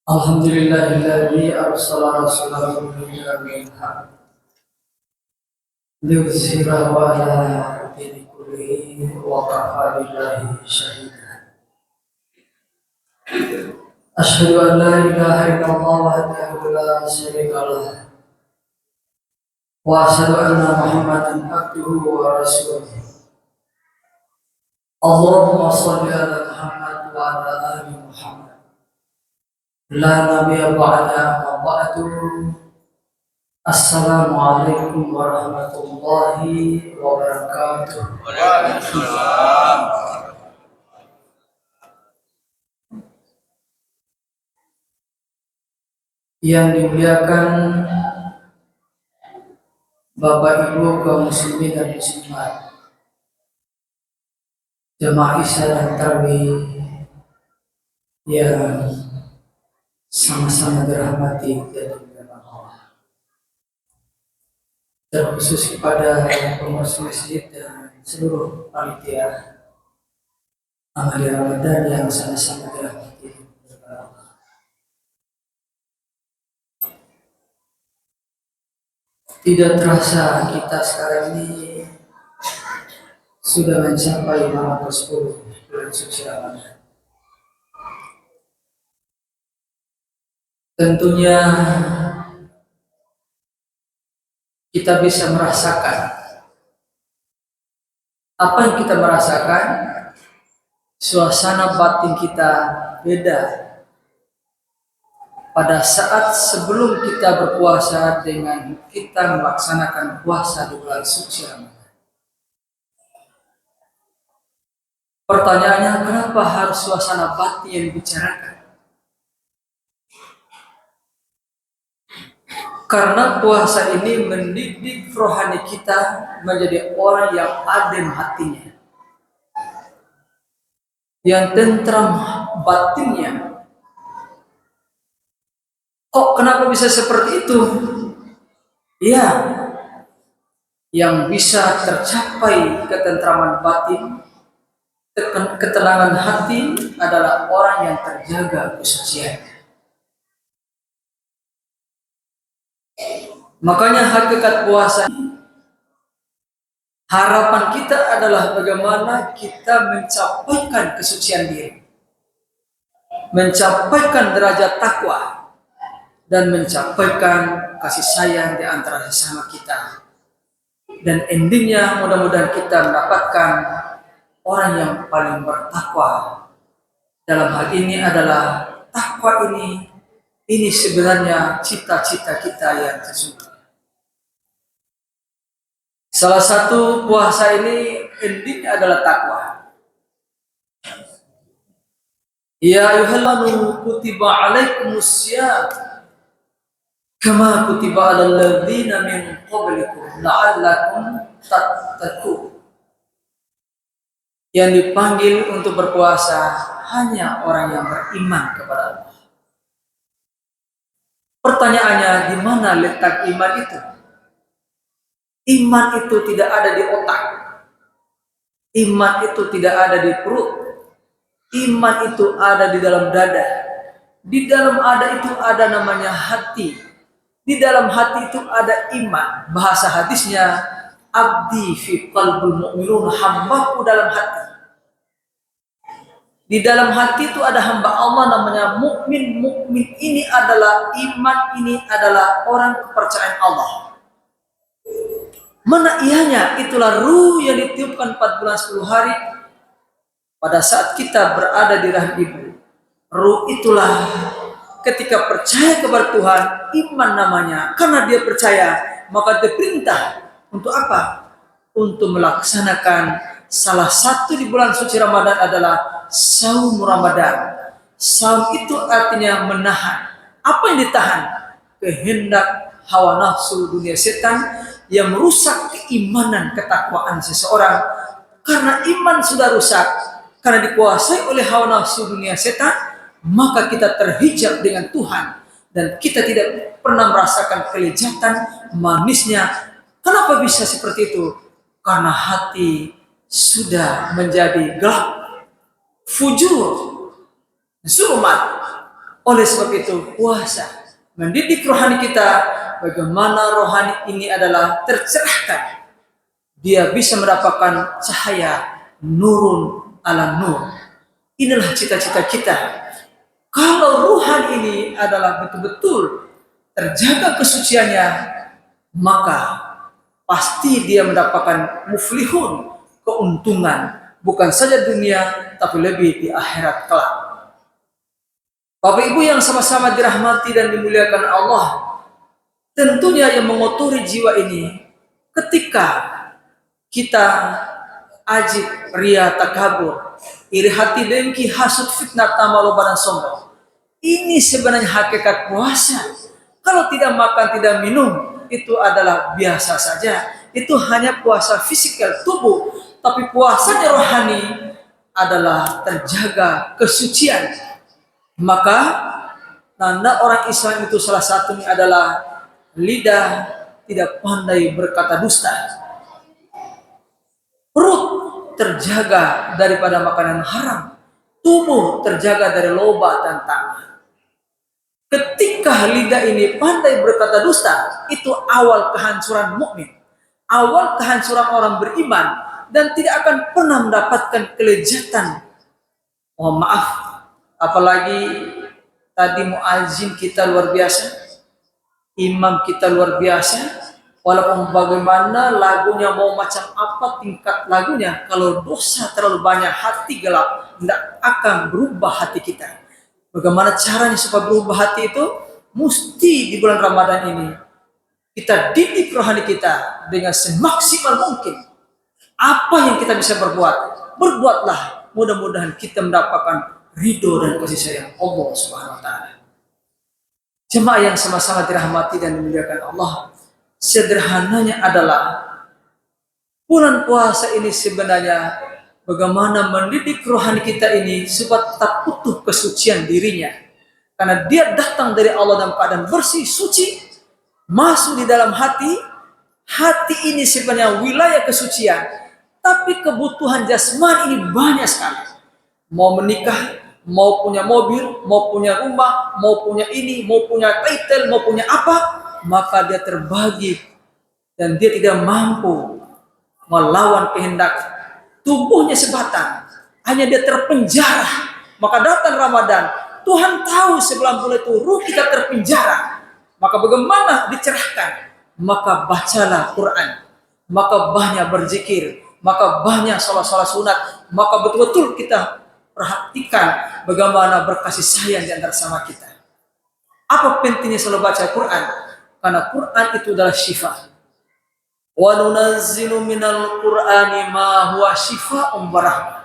Alhamdulillahilladzi arsala rasulahu bil haq liyuzhirahu ala dini kullihi wa kafa billahi shahida. Asyhadu an la ilaha illallah wahdahu la syarika lah wa asyhadu anna Muhammadan abduhu wa rasuluh. Allahumma shalli ala Muhammad wa ala ali Muhammad. La nabiyya ba'da wa ba'du. Assalamualaikum warahmatullahi wabarakatuh. Waalaikumsalam. Yang dimuliakan Bapak Ibu kaum muslimin dan muslimat, jemaah Isya dan Tarawih yang sama-sama dirahmati dan dimuliakan Allah. Terkhusus kepada pengurus masjid dan seluruh panitia Amalia Ramadan yang sama-sama dirahmati dan dimuliakan Allah. Tidak terasa kita sekarang ini sudah mencapai malam ke-10 bulan suci Ramadan. Tentunya kita bisa merasakan apa yang kita merasakan. Suasana batin kita beda pada saat sebelum kita berpuasa dengan kita melaksanakan puasa di bulan suci Ramadan. Pertanyaannya, kenapa harus suasana batin yang dibicarakan? Karena puasa ini mendidik rohani kita menjadi orang yang adem hatinya, yang tentram batinnya. Kok kenapa bisa seperti itu? Ya, yang bisa tercapai ketentraman batin, ketenangan hati adalah orang yang terjaga kesucian. Makanya hakikat puasa, harapan kita adalah bagaimana kita mencapaikan kesucian diri, mencapaikan derajat takwa, dan mencapaikan kasih sayang di antara sesama kita. Dan endingnya mudah-mudahan kita mendapatkan orang yang paling bertakwa. Dalam hal ini adalah takwa ini sebenarnya cita-cita kita yang sesungguhnya. Salah satu puasa ini endingnya adalah takwa. Ya ayyuhalladzina kutiba alaikumussyam kama kutiba alal ladzina min qablikum la'allakum tattaqun. Yang dipanggil untuk berpuasa hanya orang yang beriman kepada Allah. Pertanyaannya, di mana letak iman itu? Iman itu tidak ada di otak. Iman itu tidak ada di perut. Iman itu ada di dalam dada. Di dalam ada itu ada namanya hati. Di dalam hati itu ada iman. Bahasa hadisnya, abdi fi qalbul mu'minun, hambaku dalam hati. Di dalam hati itu ada hamba Allah namanya mukmin. Mukmin ini adalah iman, ini adalah orang kepercayaan Allah. Mana ianya? Itulah ruh yang ditiupkan 4 bulan 10 hari pada saat kita berada di rahim ibu. Ruh itulah ketika percaya kepada Tuhan, iman namanya. Karena dia percaya, maka dia perintah untuk apa? Untuk melaksanakan salah satu di bulan suci Ramadan adalah saum Ramadan. Saum itu artinya menahan. Apa yang ditahan? Kehendak hawa nafsu dunia setan yang merusak keimanan ketakwaan seseorang. Karena iman sudah rusak, karena dikuasai oleh hawa nafsu dunia setan, maka kita terhijab dengan Tuhan dan kita tidak pernah merasakan kelezatan manisnya. Kenapa bisa seperti itu? Karena hati sudah menjadi gelap, fujur, zulmat. Oleh sebab itu, puasa mendidik rohani kita, bagaimana rohani ini adalah tercerahkan. Dia bisa mendapatkan cahaya nurun ala nur. Inilah cita-cita kita. Kalau rohani ini adalah betul-betul terjaga kesuciannya, maka pasti dia mendapatkan muflihun, keuntungan, bukan saja dunia, tapi lebih di akhirat kelak. Bapak Ibu yang sama-sama dirahmati dan dimuliakan Allah, tentunya yang mengotori jiwa ini, ketika kita ajib, ria, takabur, iri hati, dengki, hasud, fitnah, tamaloba, dan sombong. Ini sebenarnya hakikat puasa. Kalau tidak makan, tidak minum, itu adalah biasa saja. Itu hanya puasa fisikal tubuh. Tapi puasanya rohani adalah terjaga kesucian. Maka tanda orang Islam itu salah satunya adalah lidah tidak pandai berkata dusta. Perut terjaga daripada makanan haram. Tubuh terjaga dari loba dan tanah. Ketika lidah ini pandai berkata dusta, itu awal kehancuran mukmin, awal kehancuran orang beriman, dan tidak akan pernah mendapatkan kelezatan. Oh maaf, apalagi tadi muazin kita luar biasa, imam kita luar biasa. Walaupun bagaimana lagunya mau macam apa tingkat lagunya, kalau dosa terlalu banyak, hati gelap, tidak akan berubah hati kita. Bagaimana caranya supaya berubah hati itu? Mesti di bulan Ramadan ini kita didik rohani kita dengan semaksimal mungkin. Apa yang kita bisa berbuat, berbuatlah. Mudah-mudahan kita mendapatkan ridho dan kasih sayang Allah Subhanahu wa taala. Jemaah yang sama-sama dirahmati dan dimuliakan Allah, sederhananya adalah bulan puasa ini sebenarnya bagaimana mendidik rohani kita ini supaya tetap utuh kesucian dirinya. Karena dia datang dari Allah dalam keadaan bersih, suci, masuk di dalam hati. Hati ini sebenarnya wilayah kesucian, tapi kebutuhan jasmani ini banyak sekali. Mau menikah, mau punya mobil, mau punya rumah, mau punya ini, mau punya title, mau punya apa, maka dia terbagi dan dia tidak mampu melawan kehendak tubuhnya sebatang, hanya dia terpenjara. Maka datang Ramadan, Tuhan tahu sebelum bulan itu ruh kita terpenjara, maka bagaimana dicerahkan? Maka bacalah Quran, maka banyak berzikir, maka banyak sholat-sholat sunat, maka betul-betul kita perhatikan bagaimana berkasih sayang di antara sama kita. Apa pentingnya selalu baca Quran? Karena Quran itu adalah syifa. Wa nunazzilu minal Qur'ani ma huwa syifaa'un wa rahmah.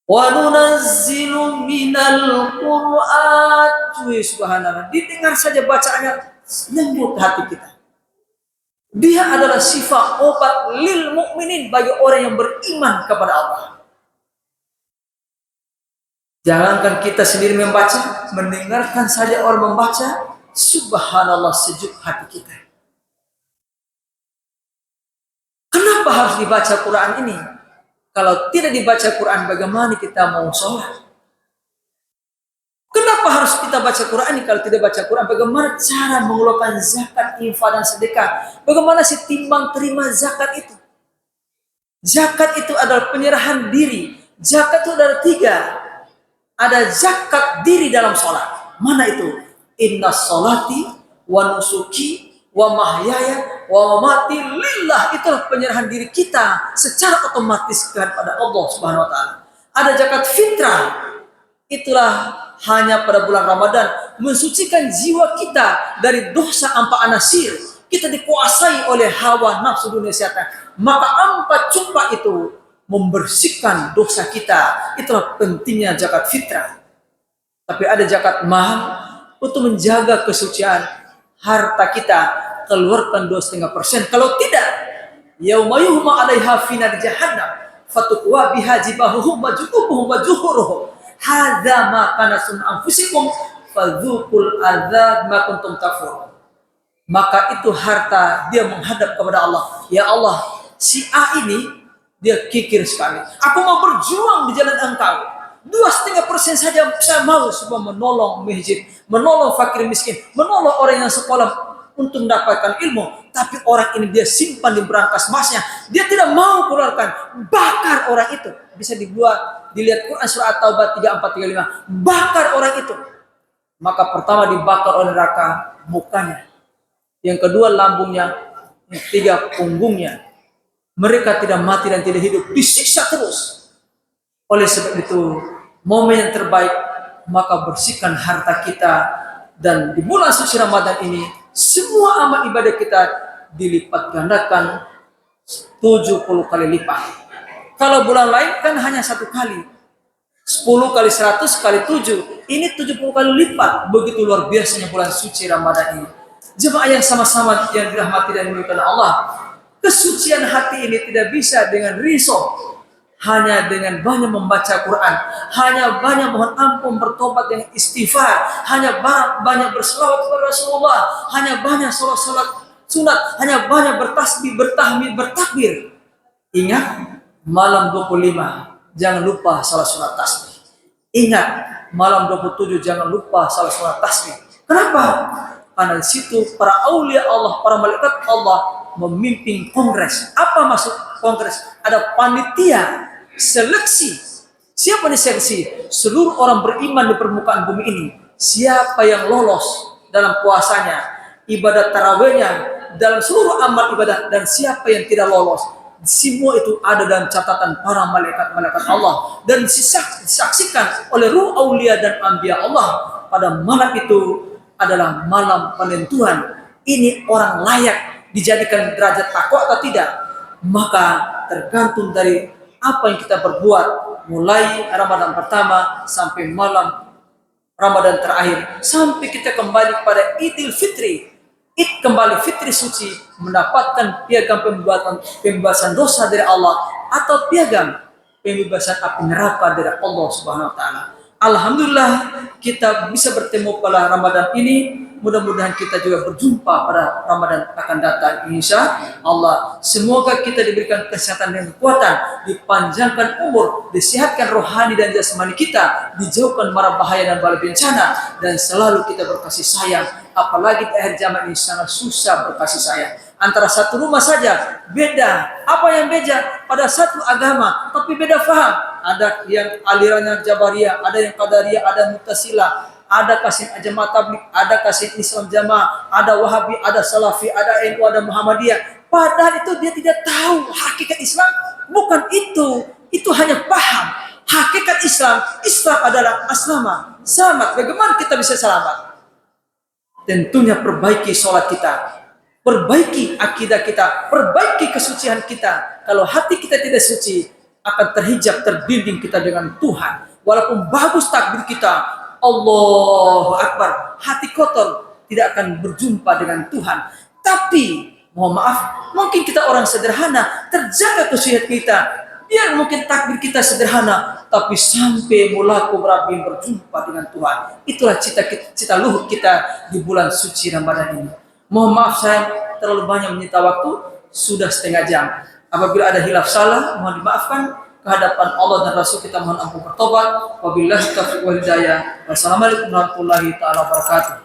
Wa nunazzilu minal Qur'an. Subhanallah. Didengar saja bacaannya lembut hati kita. Dia adalah sifat obat lil mukminin, bagi orang yang beriman kepada Allah. Jangankan kita sendiri membaca, mendengarkan saja orang membaca, subhanallah sejuk hati kita. Kenapa harus dibaca Quran ini? Kalau tidak dibaca Quran, bagaimana kita mau sholat? Kenapa harus kita baca Quran ini? Kalau tidak baca Quran, bagaimana cara mengeluarkan zakat, infak, dan sedekah? Bagaimana sih timbang terima zakat itu? Zakat itu adalah penyerahan diri. Zakat itu ada 3. Ada zakat diri dalam sholat. Mana itu? Inna sholati wa nusuki wa mahyaya wa mamati lillah. Itulah penyerahan diri kita secara otomatis kepada Allah Subhanahu wa taala. Ada zakat fitrah. Itulah hanya pada bulan Ramadan mensucikan jiwa kita dari dosa ampa anasir. Kita dikuasai oleh hawa nafsu dunia syaitan. Maka 4 cumpa itu membersihkan dosa kita. Itulah pentingnya zakat fitrah. Tapi ada zakat mal untuk menjaga kesucian harta kita, keluarkan 2,5%. Kalau tidak, yauma yuhma 'alaiha fi nar jahannam fatukwa biha jibahuhum wa junubuhum wa juhuruhum hadza ma kanasun anfusikum fadzuqul adzab ma kuntum takfurun. Maka itu harta dia menghadap kepada Allah. Ya Allah, si A ini dia kikir sekali. Aku mau berjuang di jalan Engkau. 2,5% saja saya mau semua menolong masjid, menolong fakir miskin, menolong orang yang sekolah untuk mendapatkan ilmu. Tapi orang ini dia simpan di berangkas emasnya, dia tidak mau keluarkan, bakar orang itu. Bisa dibuat, dilihat Quran surah At-Taubah 34-35, bakar orang itu. Maka pertama dibakar oleh neraka mukanya, yang kedua lambungnya, yang ketiga punggungnya. Mereka tidak mati dan tidak hidup, disiksa terus. Oleh sebab itu, momen yang terbaik, maka bersihkan harta kita. Dan di bulan suci Ramadan ini, semua amal ibadah kita dilipat gandakan 70 kali lipat. Kalau bulan lain kan hanya 1 kali. 10 kali 100 kali 7. Ini 70 kali lipat. Begitu luar biasanya bulan suci Ramadan ini. Jemaah yang sama-sama yang dirahmati dan dimuliakan Allah, kesucian hati ini tidak bisa dengan risau, hanya dengan banyak membaca Quran, hanya banyak mohon ampun, bertobat dengan istighfar, hanya banyak berselawat kepada Rasulullah, hanya banyak salat sunat, hanya banyak bertasbih, bertahmid, bertakbir. Ingat malam 25 jangan lupa salat sunat tasbih. Ingat malam 27 jangan lupa salat sunat tasbih. Kenapa? Karena di situ para aulia Allah, para malaikat Allah memimpin kongres. Apa maksud kongres? Ada panitia seleksi. Siapa nih seleksi? Seluruh orang beriman di permukaan bumi ini. Siapa yang lolos dalam puasanya, ibadah tarawihnya, dalam seluruh amal ibadah, dan siapa yang tidak lolos. Semua itu ada dalam catatan para malaikat-malaikat Allah dan disaksikan oleh ruh aulia dan anbiya Allah. Pada malam itu adalah malam penentuan. Ini orang layak dijadikan derajat takwa atau tidak. Maka tergantung dari apa yang kita berbuat mulai Ramadan pertama sampai malam Ramadan terakhir, sampai kita kembali pada Idul Fitri. Id kembali fitri suci, mendapatkan piagam pembebasan dosa dari Allah atau piagam pembebasan api neraka dari Allah Subhanahu wa taala. Alhamdulillah kita bisa bertemu pada Ramadan ini. Mudah-mudahan kita juga berjumpa pada Ramadan akan datang, insya Allah. Semoga kita diberikan kesehatan dan kekuatan, dipanjangkan umur, disehatkan rohani dan jasmani kita, dijauhkan mara bahaya dan bala bencana, dan selalu kita berkasih sayang. Apalagi di akhir zaman ini sangat susah berkasih sayang. Antara satu rumah saja beda. Apa yang beda? Pada satu agama, tapi beda faham. Ada yang alirannya Jabariyah, ada yang Qadariyah, ada Mu'tazilah, ada Qasim Jamaah Tabligh, ada Qasim Islam Jamaah, ada Wahabi, ada Salafi, ada NU, ada Muhammadiyah. Padahal itu dia tidak tahu hakikat Islam. Bukan itu hanya paham hakikat Islam. Islam adalah aslama, selamat. Bagaimana kita bisa selamat? Tentunya perbaiki sholat kita, perbaiki akidah kita, perbaiki kesucian kita. Kalau hati kita tidak suci, akan terhijab, terbimbing kita dengan Tuhan. Walaupun bagus takbir kita, Allahu Akbar, hati kotor, tidak akan berjumpa dengan Tuhan. Tapi, mohon maaf, mungkin kita orang sederhana, terjaga kesucian kita. Biar mungkin takbir kita sederhana, tapi sampai mulaku berabi berjumpa dengan Tuhan. Itulah cita luhur kita di bulan suci Ramadan ini. Mohon maaf saya terlalu banyak menyita waktu, sudah setengah jam. Apabila ada hilaf salah, mohon dimaafkan. Kehadapan Allah dan Rasul kita mohon ampun bertobat. Wabillahi taufiq wal hidayah. Wassalamualaikum warahmatullahi wabarakatuh.